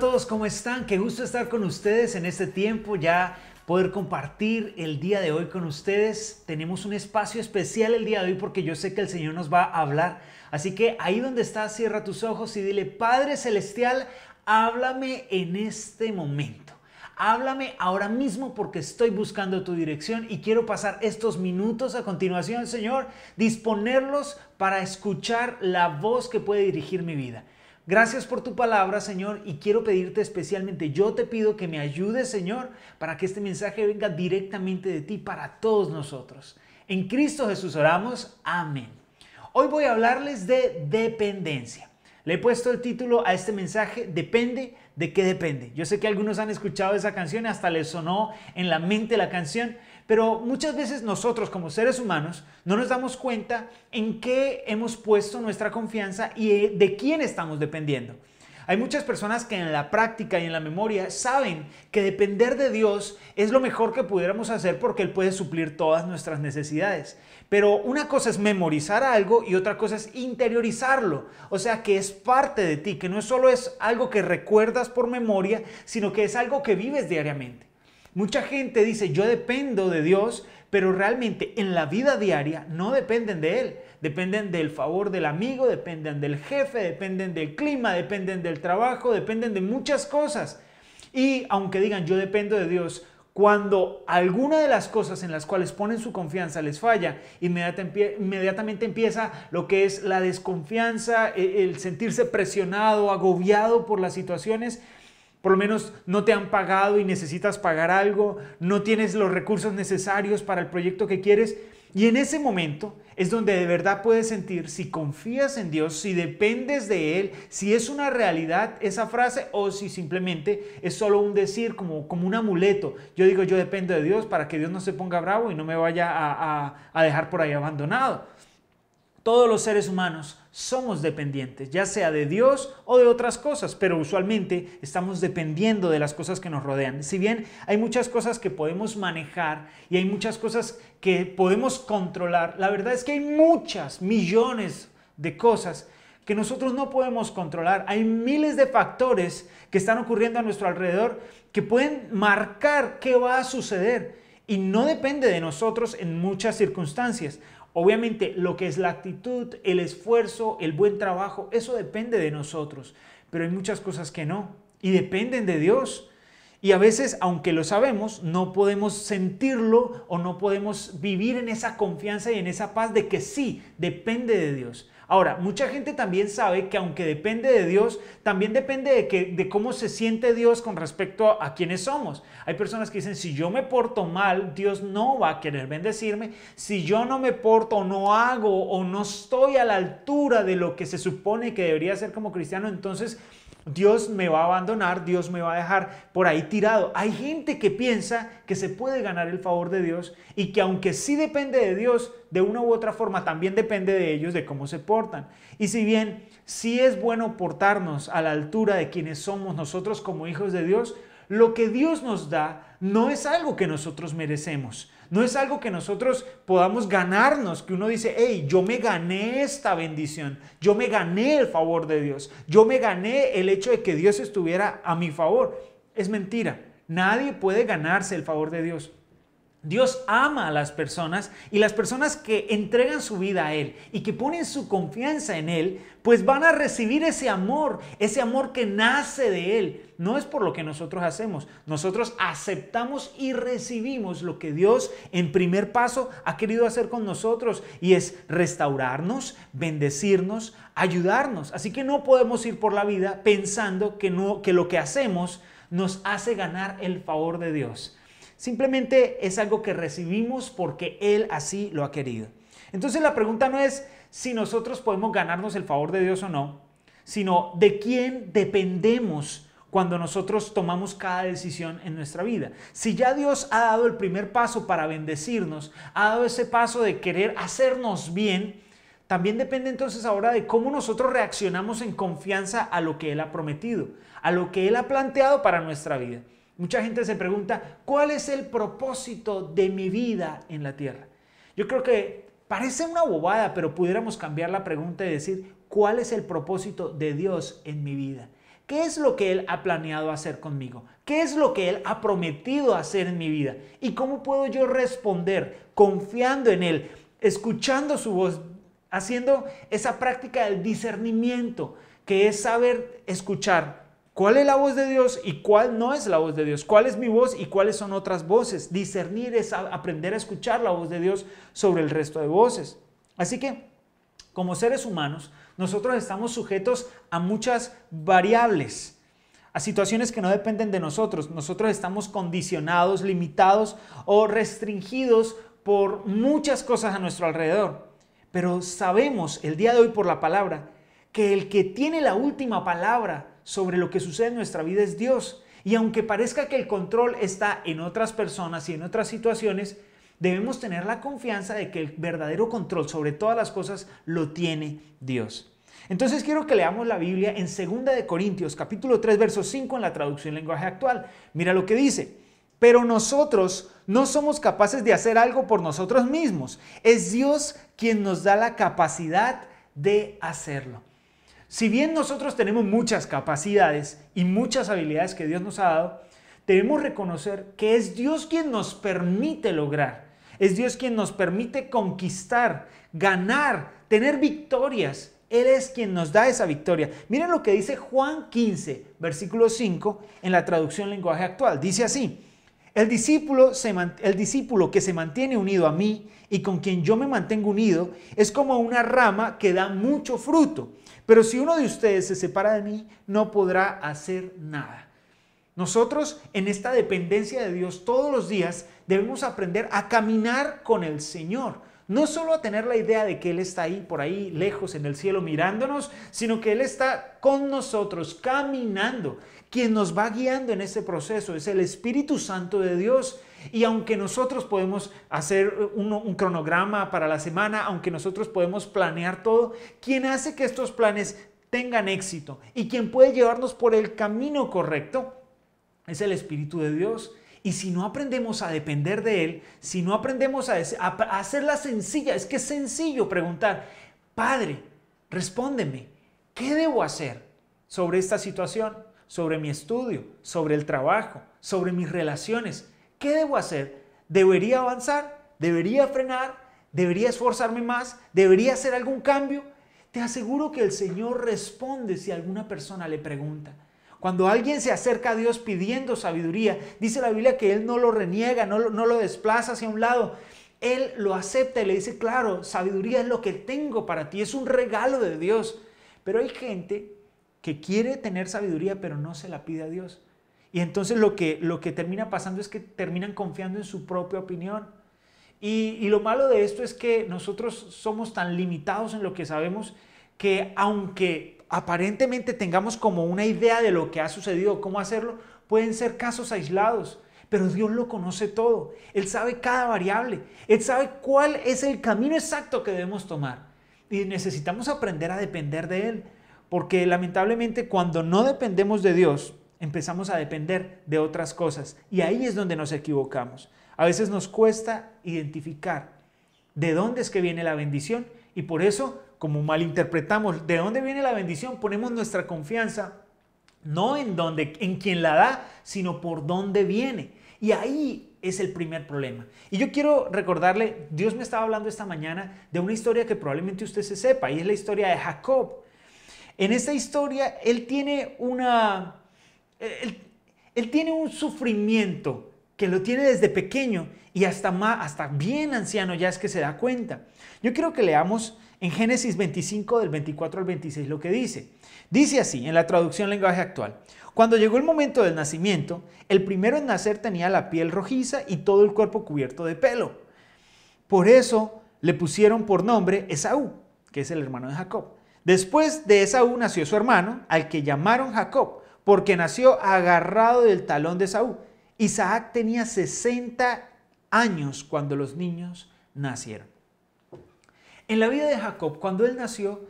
todos, ¿cómo están? Qué gusto estar con ustedes en este tiempo, ya poder compartir el día de hoy con ustedes. Tenemos un espacio especial el día de hoy porque yo sé que el Señor nos va a hablar. Así que ahí donde estás, cierra tus ojos y dile: Padre Celestial, háblame en este momento. Háblame ahora mismo porque estoy buscando tu dirección y quiero pasar estos minutos a continuación, Señor, disponerlos para escuchar la voz que puede dirigir mi vida. Gracias por tu palabra, Señor, y quiero pedirte especialmente, yo te pido que me ayudes, Señor, para que este mensaje venga directamente de ti para todos nosotros. En Cristo Jesús oramos, amén. Hoy voy a hablarles de dependencia. Le he puesto el título a este mensaje: Depende. ¿De qué depende? Yo sé que algunos han escuchado esa canción, hasta les sonó en la mente la canción, pero muchas veces nosotros como seres humanos no nos damos cuenta en qué hemos puesto nuestra confianza y de quién estamos dependiendo. Hay muchas personas que en la práctica y en la memoria saben que depender de Dios es lo mejor que pudiéramos hacer porque Él puede suplir todas nuestras necesidades. Pero una cosa es memorizar algo y otra cosa es interiorizarlo. O sea, que es parte de ti, que no solo es algo que recuerdas por memoria, sino que es algo que vives diariamente. Mucha gente dice: yo dependo de Dios, pero realmente en la vida diaria no dependen de Él. Dependen del favor del amigo, dependen del jefe, dependen del clima, dependen del trabajo, dependen de muchas cosas. Y aunque digan yo dependo de Dios, cuando alguna de las cosas en las cuales ponen su confianza les falla, inmediatamente empieza lo que es la desconfianza, el sentirse presionado, agobiado por las situaciones. Por lo menos no te han pagado y necesitas pagar algo, no tienes los recursos necesarios para el proyecto que quieres. Y en ese momento es donde de verdad puedes sentir si confías en Dios, si dependes de Él, si es una realidad esa frase o si simplemente es solo un decir, como un amuleto. Yo digo yo dependo de Dios para que Dios no se ponga bravo y no me vaya a dejar por ahí abandonado. Todos los seres humanos somos dependientes, ya sea de Dios o de otras cosas, pero usualmente estamos dependiendo de las cosas que nos rodean. Si bien hay muchas cosas que podemos manejar y hay muchas cosas que podemos controlar, la verdad es que hay muchas, millones de cosas que nosotros no podemos controlar. Hay miles de factores que están ocurriendo a nuestro alrededor que pueden marcar qué va a suceder y no depende de nosotros en muchas circunstancias. Obviamente lo que es la actitud, el esfuerzo, el buen trabajo, eso depende de nosotros, pero hay muchas cosas que no y dependen de Dios. Y a veces, aunque lo sabemos, no podemos sentirlo o no podemos vivir en esa confianza y en esa paz de que sí, depende de Dios. Ahora, mucha gente también sabe que aunque depende de Dios, también depende de cómo se siente Dios con respecto a quienes somos. Hay personas que dicen: si yo me porto mal, Dios no va a querer bendecirme. Si yo no me porto, no hago o no estoy a la altura de lo que se supone que debería ser como cristiano, entonces Dios me va a abandonar, Dios me va a dejar por ahí tirado. Hay gente que piensa que se puede ganar el favor de Dios y que aunque sí depende de Dios, de una u otra forma también depende de ellos, de cómo se portan. Y si bien sí es bueno portarnos a la altura de quienes somos nosotros como hijos de Dios, lo que Dios nos da no es algo que nosotros merecemos. No es algo que nosotros podamos ganarnos, que uno dice: hey, yo me gané esta bendición, yo me gané el favor de Dios, yo me gané el hecho de que Dios estuviera a mi favor. Es mentira, nadie puede ganarse el favor de Dios. Dios ama a las personas y las personas que entregan su vida a Él y que ponen su confianza en Él, pues van a recibir ese amor que nace de Él. No es por lo que nosotros hacemos, nosotros aceptamos y recibimos lo que Dios en primer paso ha querido hacer con nosotros y es restaurarnos, bendecirnos, ayudarnos. Así que no podemos ir por la vida pensando que lo que hacemos nos hace ganar el favor de Dios. Simplemente es algo que recibimos porque Él así lo ha querido. Entonces la pregunta no es si nosotros podemos ganarnos el favor de Dios o no, sino de quién dependemos cuando nosotros tomamos cada decisión en nuestra vida. Si ya Dios ha dado el primer paso para bendecirnos, ha dado ese paso de querer hacernos bien, también depende entonces ahora de cómo nosotros reaccionamos en confianza a lo que Él ha prometido, a lo que Él ha planteado para nuestra vida. Mucha gente se pregunta: ¿cuál es el propósito de mi vida en la tierra? Yo creo que parece una bobada, pero pudiéramos cambiar la pregunta y decir: ¿cuál es el propósito de Dios en mi vida? ¿Qué es lo que Él ha planeado hacer conmigo? ¿Qué es lo que Él ha prometido hacer en mi vida? ¿Y cómo puedo yo responder confiando en Él, escuchando su voz, haciendo esa práctica del discernimiento, que es saber escuchar cuál es la voz de Dios y cuál no es la voz de Dios? ¿Cuál es mi voz y cuáles son otras voces? Discernir es aprender a escuchar la voz de Dios sobre el resto de voces. Así que, como seres humanos, nosotros estamos sujetos a muchas variables, a situaciones que no dependen de nosotros. Nosotros estamos condicionados, limitados o restringidos por muchas cosas a nuestro alrededor. Pero sabemos el día de hoy por la palabra que el que tiene la última palabra sobre lo que sucede en nuestra vida es Dios. Y aunque parezca que el control está en otras personas y en otras situaciones, debemos tener la confianza de que el verdadero control sobre todas las cosas lo tiene Dios. Entonces quiero que leamos la Biblia en 2 de Corintios, capítulo 3, verso 5 en la traducción lenguaje actual. Mira lo que dice: pero nosotros no somos capaces de hacer algo por nosotros mismos. Es Dios quien nos da la capacidad de hacerlo. Si bien nosotros tenemos muchas capacidades y muchas habilidades que Dios nos ha dado, debemos reconocer que es Dios quien nos permite lograr. Es Dios quien nos permite conquistar, ganar, tener victorias. Él es quien nos da esa victoria. Miren lo que dice Juan 15, versículo 5 en la traducción lenguaje actual. Dice así: el discípulo que se mantiene unido a mí y con quien yo me mantengo unido es como una rama que da mucho fruto. Pero si uno de ustedes se separa de mí, no podrá hacer nada. Nosotros, en esta dependencia de Dios todos los días, debemos aprender a caminar con el Señor. No solo a tener la idea de que Él está ahí, por ahí, lejos en el cielo mirándonos, sino que Él está con nosotros, caminando. Quien nos va guiando en este proceso es el Espíritu Santo de Dios. Y aunque nosotros podemos hacer un cronograma para la semana, aunque nosotros podemos planear todo, quien hace que estos planes tengan éxito y quien puede llevarnos por el camino correcto es el Espíritu de Dios. Y si no aprendemos a depender de Él, si no aprendemos a hacerla sencilla, es que es sencillo preguntar: Padre, respóndeme, ¿qué debo hacer sobre esta situación? Sobre mi estudio, sobre el trabajo, sobre mis relaciones. ¿Qué debo hacer? ¿Debería avanzar? ¿Debería frenar? ¿Debería esforzarme más? ¿Debería hacer algún cambio? Te aseguro que el Señor responde si alguna persona le pregunta. Cuando alguien se acerca a Dios pidiendo sabiduría, dice la Biblia que Él no lo reniega, no lo desplaza hacia un lado. Él lo acepta y le dice: claro, sabiduría es lo que tengo para ti, es un regalo de Dios. Pero hay gente que quiere tener sabiduría, pero no se la pide a Dios. Y entonces lo que termina pasando es que terminan confiando en su propia opinión. Y lo malo de esto es que nosotros somos tan limitados en lo que sabemos que, aunque aparentemente tengamos como una idea de lo que ha sucedido, cómo hacerlo, pueden ser casos aislados. Pero Dios lo conoce todo. Él sabe cada variable. Él sabe cuál es el camino exacto que debemos tomar. Y necesitamos aprender a depender de Él. Porque lamentablemente cuando no dependemos de Dios, empezamos a depender de otras cosas. Y ahí es donde nos equivocamos. A veces nos cuesta identificar de dónde es que viene la bendición. Y por eso, como malinterpretamos de dónde viene la bendición, ponemos nuestra confianza no en quien la da, sino por dónde viene. Y ahí es el primer problema. Y yo quiero recordarle, Dios me estaba hablando esta mañana de una historia que probablemente usted se sepa, y es la historia de Jacob. En esta historia, él tiene un sufrimiento que lo tiene desde pequeño y hasta bien anciano ya es que se da cuenta. Yo quiero que leamos en Génesis 25 del 24 al 26 lo que dice. Dice así en la traducción lenguaje actual: cuando llegó el momento del nacimiento, el primero en nacer tenía la piel rojiza y todo el cuerpo cubierto de pelo. Por eso le pusieron por nombre Esaú, que es el hermano de Jacob. Después de Esaú nació su hermano, al que llamaron Jacob, porque nació agarrado del talón de Esaú. Isaac tenía 60 años cuando los niños nacieron. En la vida de Jacob, cuando él nació,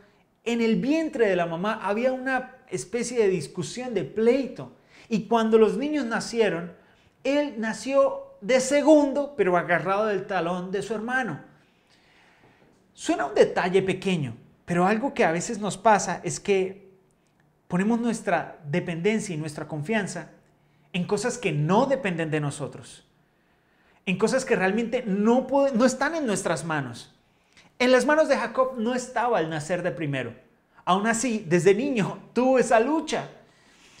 en el vientre de la mamá había una especie de discusión, de pleito. Y cuando los niños nacieron, él nació de segundo, pero agarrado del talón de su hermano. Suena un detalle pequeño, pero algo que a veces nos pasa es que ponemos nuestra dependencia y nuestra confianza en cosas que no dependen de nosotros, en cosas que realmente no están en nuestras manos. En las manos de Jacob no estaba el nacer de primero. Aún así, desde niño tuvo esa lucha.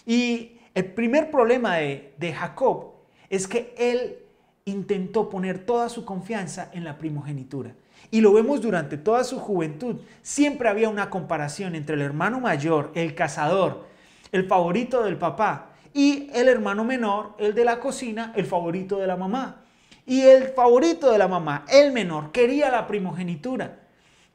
Y el primer problema de Jacob es que él intentó poner toda su confianza en la primogenitura. Y lo vemos durante toda su juventud. Siempre había una comparación entre el hermano mayor, el cazador, el favorito del papá, y el hermano menor, el de la cocina, el favorito de la mamá. Y el favorito de la mamá, el menor, quería la primogenitura.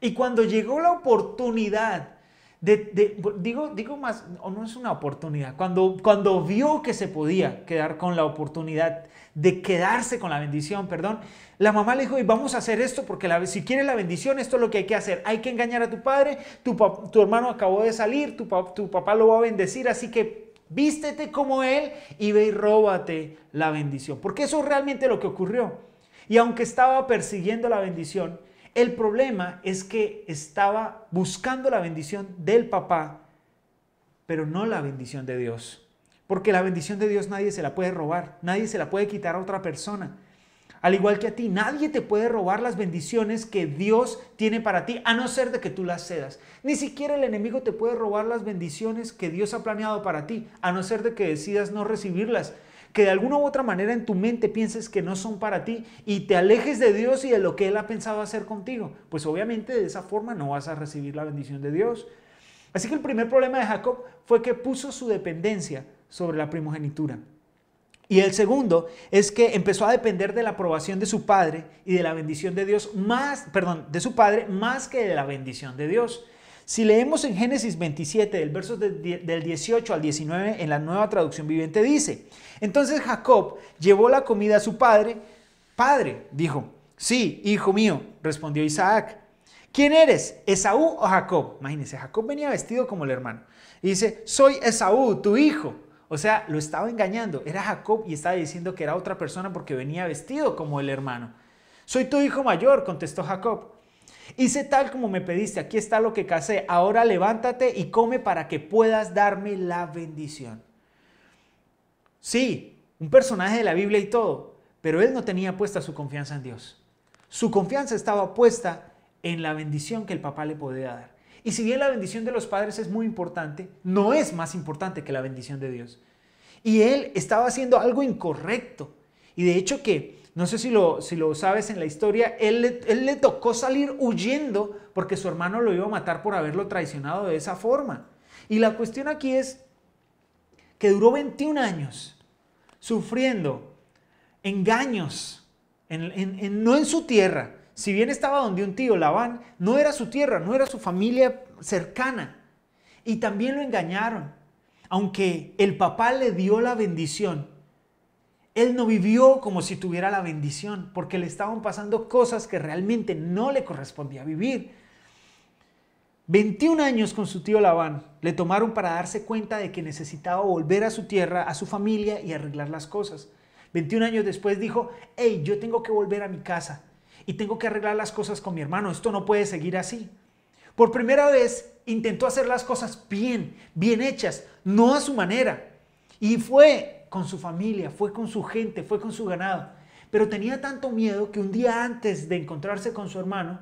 Y cuando llegó la oportunidad digo más, o no es una oportunidad, cuando vio que se podía quedar con la oportunidad de quedarse con la bendición, perdón, la mamá le dijo, y vamos a hacer esto porque si quieres la bendición, esto es lo que hay que hacer. Hay que engañar a tu padre, tu hermano acabó de salir, tu papá lo va a bendecir, así que vístete como él y ve y róbate la bendición. Porque eso es realmente lo que ocurrió. Y aunque estaba persiguiendo la bendición, el problema es que estaba buscando la bendición del papá, pero no la bendición de Dios. Porque la bendición de Dios nadie se la puede robar, nadie se la puede quitar a otra persona. Al igual que a ti, nadie te puede robar las bendiciones que Dios tiene para ti, a no ser de que tú las cedas. Ni siquiera el enemigo te puede robar las bendiciones que Dios ha planeado para ti, a no ser de que decidas no recibirlas. Que de alguna u otra manera en tu mente pienses que no son para ti y te alejes de Dios y de lo que Él ha pensado hacer contigo. Pues obviamente de esa forma no vas a recibir la bendición de Dios. Así que el primer problema de Jacob fue que puso su dependencia sobre la primogenitura. Y el segundo es que empezó a depender de la aprobación de su padre y de la bendición de Dios de su padre más que de la bendición de Dios. Si leemos en Génesis 27, del verso del 18 al 19, en la Nueva Traducción Viviente dice, entonces Jacob llevó la comida a su padre. Padre, dijo, sí, hijo mío, respondió Isaac. ¿Quién eres, Esaú o Jacob? Imagínense, Jacob venía vestido como el hermano. Y dice, soy Esaú, tu hijo. O sea, lo estaba engañando. Era Jacob y estaba diciendo que era otra persona porque venía vestido como el hermano. Soy tu hijo mayor, contestó Jacob. Hice tal como me pediste, aquí está lo que casé. Ahora levántate y come para que puedas darme la bendición. Sí, un personaje de la Biblia y todo, pero él no tenía puesta su confianza en Dios. Su confianza estaba puesta en la bendición que el papá le podía dar. Y si bien la bendición de los padres es muy importante, no es más importante que la bendición de Dios. Y él estaba haciendo algo incorrecto. Y de hecho que, no sé si lo sabes en la historia, él le tocó salir huyendo porque su hermano lo iba a matar por haberlo traicionado de esa forma. Y la cuestión aquí es que duró 21 años sufriendo engaños, no en su tierra. Si bien estaba donde un tío, Labán, no era su tierra, no era su familia cercana. Y también lo engañaron. Aunque el papá le dio la bendición, él no vivió como si tuviera la bendición, porque le estaban pasando cosas que realmente no le correspondía vivir. 21 años con su tío Labán le tomaron para darse cuenta de que necesitaba volver a su tierra, a su familia y arreglar las cosas. 21 años después dijo, hey, yo tengo que volver a mi casa y tengo que arreglar las cosas con mi hermano, esto no puede seguir así. Por primera vez intentó hacer las cosas bien hechas, no a su manera. Y fue con su familia, fue con su gente, fue con su ganado. Pero tenía tanto miedo que un día antes de encontrarse con su hermano,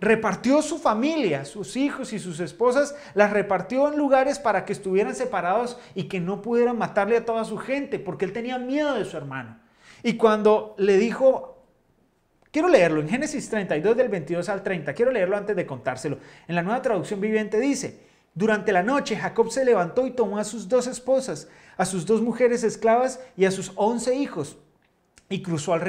repartió su familia, sus hijos y sus esposas, las repartió en lugares para que estuvieran separados y que no pudieran matarle a toda su gente, porque él tenía miedo de su hermano. Y cuando le dijo, quiero leerlo en Génesis 32 del 22 al 30, quiero leerlo antes de contárselo. En la Nueva Traducción Viviente dice, durante la noche Jacob se levantó y tomó a sus 2 esposas, a sus 2 mujeres esclavas y a sus 11 hijos. Y cruzó el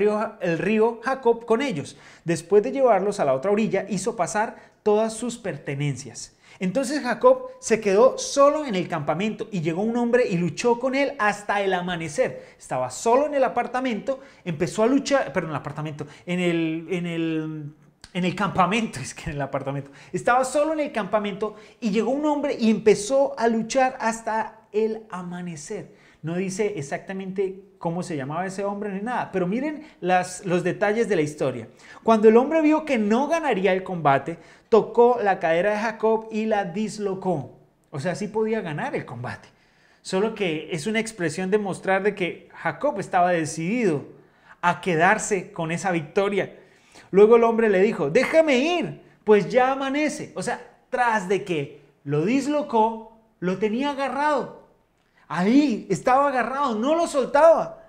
río Jacob con ellos. Después de llevarlos a la otra orilla, hizo pasar todas sus pertenencias. Entonces Jacob se quedó solo en el campamento y llegó un hombre y luchó con él hasta el amanecer. Estaba solo en el apartamento, empezó a luchar, en el campamento, es que en el apartamento. Estaba solo en el campamento y llegó un hombre y empezó a luchar hasta el amanecer. No dice exactamente cómo se llamaba ese hombre ni nada, pero miren los detalles de la historia. Cuando el hombre vio que no ganaría el combate, tocó la cadera de Jacob y la dislocó. O sea, sí podía ganar el combate. Solo que es una expresión de mostrar de que Jacob estaba decidido a quedarse con esa victoria. Luego el hombre le dijo, déjame ir, pues ya amanece. O sea, tras de que lo dislocó, lo tenía agarrado. Ahí estaba agarrado, no lo soltaba.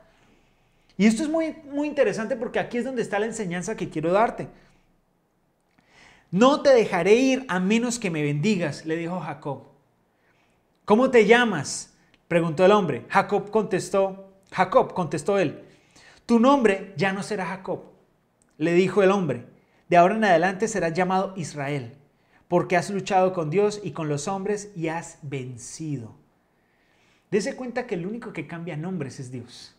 Y esto es muy, muy interesante porque aquí es donde está la enseñanza que quiero darte. No te dejaré ir a menos que me bendigas, le dijo Jacob. ¿Cómo te llamas?, preguntó el hombre. Jacob contestó él. Tu nombre ya no será Jacob, le dijo el hombre. De ahora en adelante serás llamado Israel, porque has luchado con Dios y con los hombres y has vencido. Dese cuenta que el único que cambia nombres es Dios,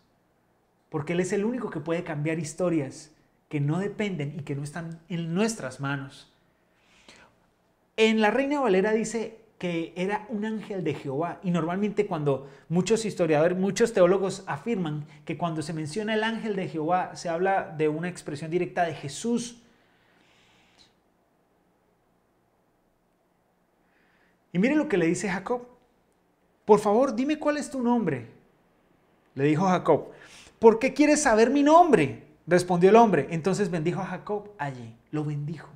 porque Él es el único que puede cambiar historias que no dependen y que no están en nuestras manos. En la Reina Valera dice que era un ángel de Jehová, y normalmente cuando muchos historiadores, muchos teólogos afirman que cuando se menciona el ángel de Jehová se habla de una expresión directa de Jesús. Y mire lo que le dice Jacob. Por favor, dime cuál es tu nombre, le dijo Jacob. ¿Por qué quieres saber mi nombre?, respondió el hombre. Entonces bendijo a Jacob allí, lo bendijo.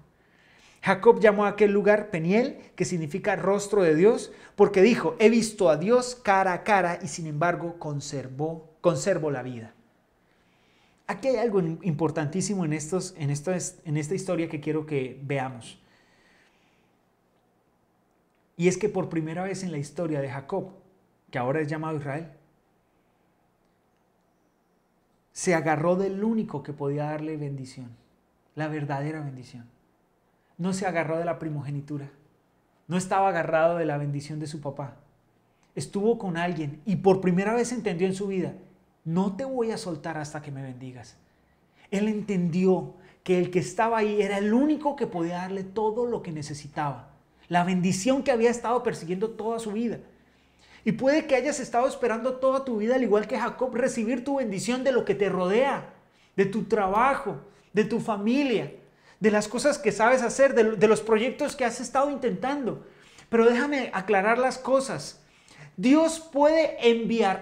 Jacob llamó a aquel lugar Peniel, que significa rostro de Dios, porque dijo, he visto a Dios cara a cara y sin embargo conservo la vida. Aquí hay algo importantísimo en esta historia que quiero que veamos. Y es que por primera vez en la historia de Jacob, que ahora es llamado Israel, se agarró del único que podía darle bendición, la verdadera bendición. No se agarró de la primogenitura, no estaba agarrado de la bendición de su papá. Estuvo con alguien y por primera vez entendió en su vida, no te voy a soltar hasta que me bendigas. Él entendió que el que estaba ahí era el único que podía darle todo lo que necesitaba, la bendición que había estado persiguiendo toda su vida. Y puede que hayas estado esperando toda tu vida, al igual que Jacob, recibir tu bendición de lo que te rodea, de tu trabajo, de tu familia, de las cosas que sabes hacer, de los proyectos que has estado intentando. Pero déjame aclarar las cosas. Dios puede enviar,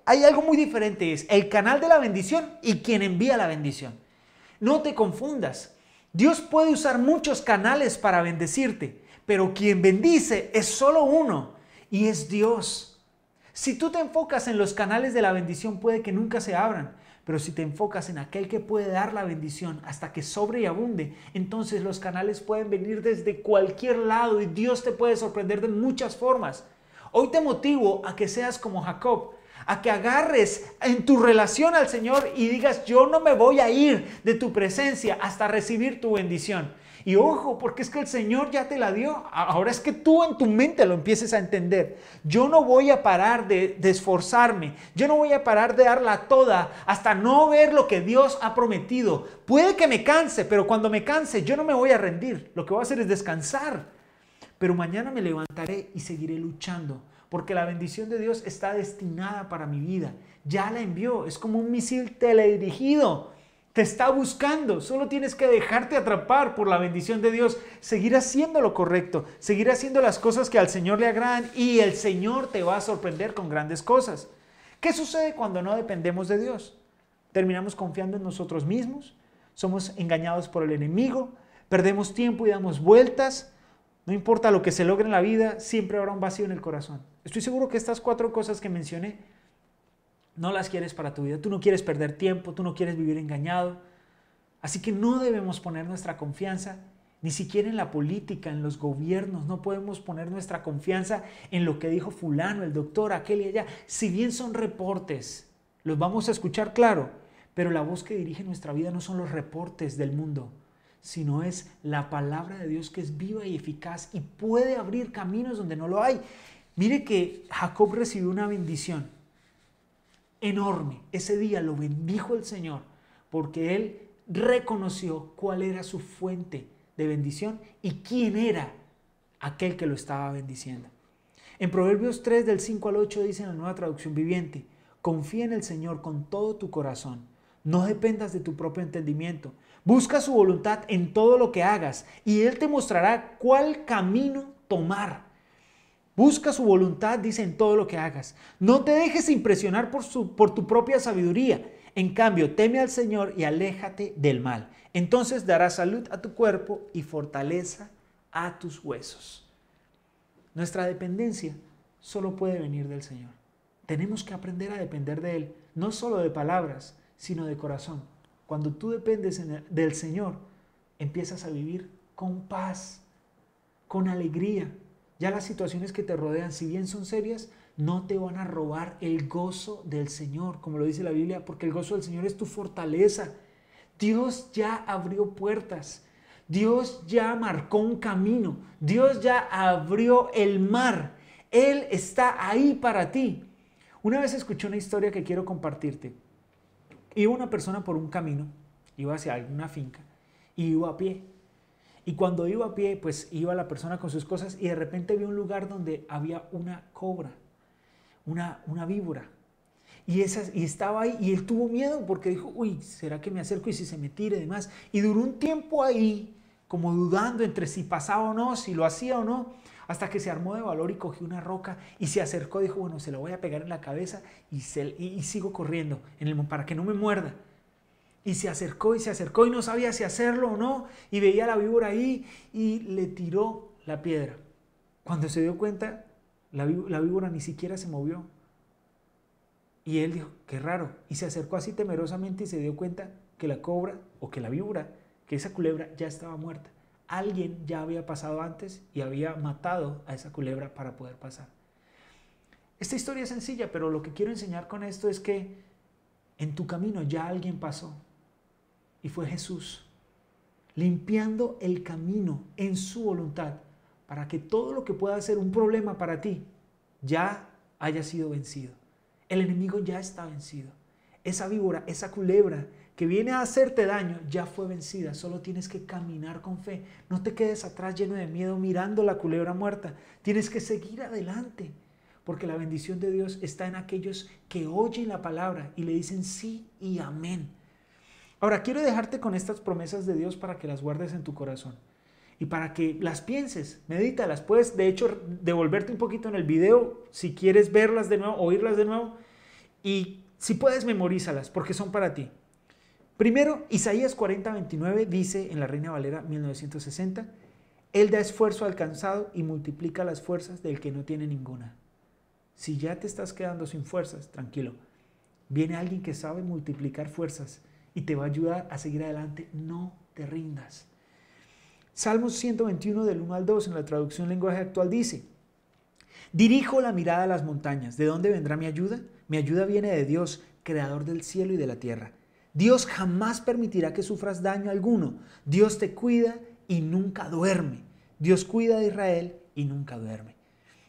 hay algo muy diferente, es el canal de la bendición y quien envía la bendición. No te confundas. Dios puede usar muchos canales para bendecirte, pero quien bendice es solo uno y es Dios. Si tú te enfocas en los canales de la bendición, puede que nunca se abran. Pero si te enfocas en aquel que puede dar la bendición hasta que sobre y abunde, entonces los canales pueden venir desde cualquier lado y Dios te puede sorprender de muchas formas. Hoy te motivo a que seas como Jacob, a que agarres en tu relación al Señor y digas, yo no me voy a ir de tu presencia hasta recibir tu bendición. Y ojo, porque es que el Señor ya te la dio. Ahora es que tú en tu mente lo empieces a entender. Yo no voy a parar de esforzarme. Yo no voy a parar de darla toda hasta no ver lo que Dios ha prometido. Puede que me canse, pero cuando me canse yo no me voy a rendir. Lo que voy a hacer es descansar. Pero mañana me levantaré y seguiré luchando. Porque la bendición de Dios está destinada para mi vida. Ya la envió. Es como un misil teledirigido. Te está buscando, solo tienes que dejarte atrapar por la bendición de Dios, seguir haciendo lo correcto, seguir haciendo las cosas que al Señor le agradan y el Señor te va a sorprender con grandes cosas. ¿Qué sucede cuando no dependemos de Dios? Terminamos confiando en nosotros mismos, somos engañados por el enemigo, perdemos tiempo y damos vueltas. No importa lo que se logre en la vida, siempre habrá un vacío en el corazón. Estoy seguro que estas 4 cosas que mencioné no las quieres para tu vida. Tú no quieres perder tiempo, tú no quieres vivir engañado. Así que no debemos poner nuestra confianza ni siquiera en la política, en los gobiernos. No podemos poner nuestra confianza en lo que dijo fulano, el doctor, aquel y allá. Si bien son reportes, los vamos a escuchar, claro, pero la voz que dirige nuestra vida no son los reportes del mundo, sino es la palabra de Dios que es viva y eficaz y puede abrir caminos donde no lo hay. Mire que Jacob recibió una bendición enorme. Ese día lo bendijo el Señor porque él reconoció cuál era su fuente de bendición y quién era aquel que lo estaba bendiciendo. En Proverbios 3 del 5 al 8 dice en la Nueva Traducción Viviente, confía en el Señor con todo tu corazón, no dependas de tu propio entendimiento, busca su voluntad en todo lo que hagas y Él te mostrará cuál camino tomar. Busca su voluntad, dice, en todo lo que hagas. No te dejes impresionar por tu propia sabiduría. En cambio, teme al Señor y aléjate del mal. Entonces dará salud a tu cuerpo y fortaleza a tus huesos. Nuestra dependencia solo puede venir del Señor. Tenemos que aprender a depender de Él, no solo de palabras, sino de corazón. Cuando tú dependes del Señor, empiezas a vivir con paz, con alegría. Ya las situaciones que te rodean, si bien son serias, no te van a robar el gozo del Señor, como lo dice la Biblia, porque el gozo del Señor es tu fortaleza. Dios ya abrió puertas, Dios ya marcó un camino, Dios ya abrió el mar, Él está ahí para ti. Una vez escuché una historia que quiero compartirte. Iba una persona por un camino, iba hacia alguna finca y iba a pie. Y cuando iba a pie, pues iba la persona con sus cosas y de repente vio un lugar donde había una cobra, una víbora. Y estaba ahí y él tuvo miedo porque dijo, uy, ¿será que me acerco y si se me tira y demás? Y duró un tiempo ahí como dudando entre si pasaba o no, si lo hacía o no, hasta que se armó de valor y cogió una roca y se acercó, dijo, bueno, se la voy a pegar en la cabeza y sigo corriendo para que no me muerda. Y se acercó y no sabía si hacerlo o no, y veía a la víbora ahí y le tiró la piedra. Cuando se dio cuenta, la víbora ni siquiera se movió. Y él dijo, qué raro, y se acercó así temerosamente y se dio cuenta que la cobra, o que la víbora, que esa culebra ya estaba muerta. Alguien ya había pasado antes y había matado a esa culebra para poder pasar. Esta historia es sencilla, pero lo que quiero enseñar con esto es que en tu camino ya alguien pasó. Y fue Jesús, limpiando el camino en su voluntad, para que todo lo que pueda ser un problema para ti, ya haya sido vencido. El enemigo ya está vencido. Esa víbora, esa culebra que viene a hacerte daño, ya fue vencida. Solo tienes que caminar con fe. No te quedes atrás lleno de miedo mirando la culebra muerta. Tienes que seguir adelante, porque la bendición de Dios está en aquellos que oyen la palabra y le dicen sí y amén. Ahora, quiero dejarte con estas promesas de Dios para que las guardes en tu corazón y para que las pienses, medítalas. Puedes, de hecho, devolverte un poquito en el video si quieres verlas de nuevo, oírlas de nuevo, y si puedes, memorízalas porque son para ti. Primero, Isaías 40:29 dice en la Reina Valera 1960, Él da esfuerzo al cansado y multiplica las fuerzas del que no tiene ninguna. Si ya te estás quedando sin fuerzas, tranquilo. Viene alguien que sabe multiplicar fuerzas y te va a ayudar a seguir adelante. No te rindas. Salmos 121 del 1 al 2 en la traducción lenguaje actual dice, dirijo la mirada a las montañas. ¿De dónde vendrá mi ayuda? Mi ayuda viene de Dios, creador del cielo y de la tierra. Dios jamás permitirá que sufras daño alguno. Dios te cuida y nunca duerme. Dios cuida de Israel y nunca duerme.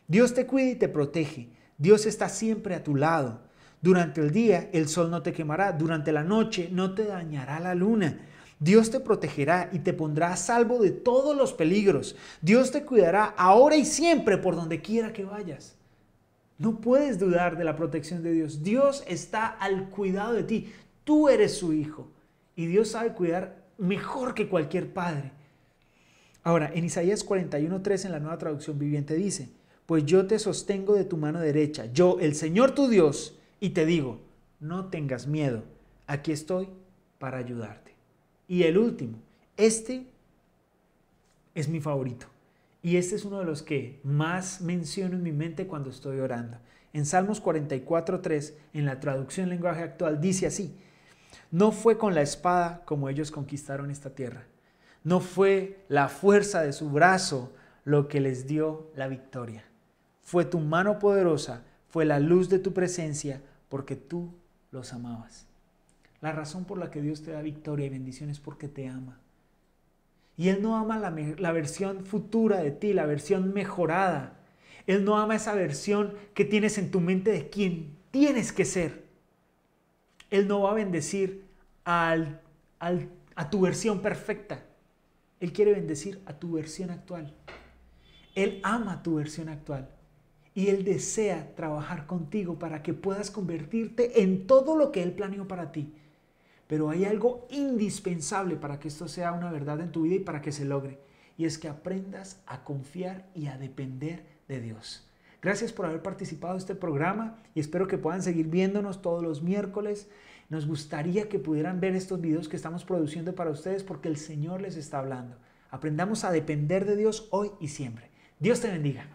Dios te cuida y te protege. Dios está siempre a tu lado. Durante el día el sol no te quemará, durante la noche no te dañará la luna. Dios te protegerá y te pondrá a salvo de todos los peligros. Dios te cuidará ahora y siempre por donde quiera que vayas. No puedes dudar de la protección de Dios. Dios está al cuidado de ti. Tú eres su hijo y Dios sabe cuidar mejor que cualquier padre. Ahora, en Isaías 41:3 en la Nueva Traducción Viviente dice, pues yo te sostengo de tu mano derecha, yo, el Señor tu Dios, y te digo, no tengas miedo, aquí estoy para ayudarte. Y el último, este es mi favorito. Y este es uno de los que más menciono en mi mente cuando estoy orando. En Salmos 44:3, en la traducción lenguaje actual, dice así, no fue con la espada como ellos conquistaron esta tierra. No fue la fuerza de su brazo lo que les dio la victoria. Fue tu mano poderosa, fue la luz de tu presencia, porque tú los amabas. La razón por la que Dios te da victoria y bendición es porque te ama. Y Él no ama la versión futura de ti, la versión mejorada. Él no ama esa versión que tienes en tu mente de quién tienes que ser. Él no va a bendecir a tu versión perfecta. Él quiere bendecir a tu versión actual. Él ama tu versión actual. Y Él desea trabajar contigo para que puedas convertirte en todo lo que Él planeó para ti. Pero hay algo indispensable para que esto sea una verdad en tu vida y para que se logre. Y es que aprendas a confiar y a depender de Dios. Gracias por haber participado de este programa y espero que puedan seguir viéndonos todos los miércoles. Nos gustaría que pudieran ver estos videos que estamos produciendo para ustedes porque el Señor les está hablando. Aprendamos a depender de Dios hoy y siempre. Dios te bendiga.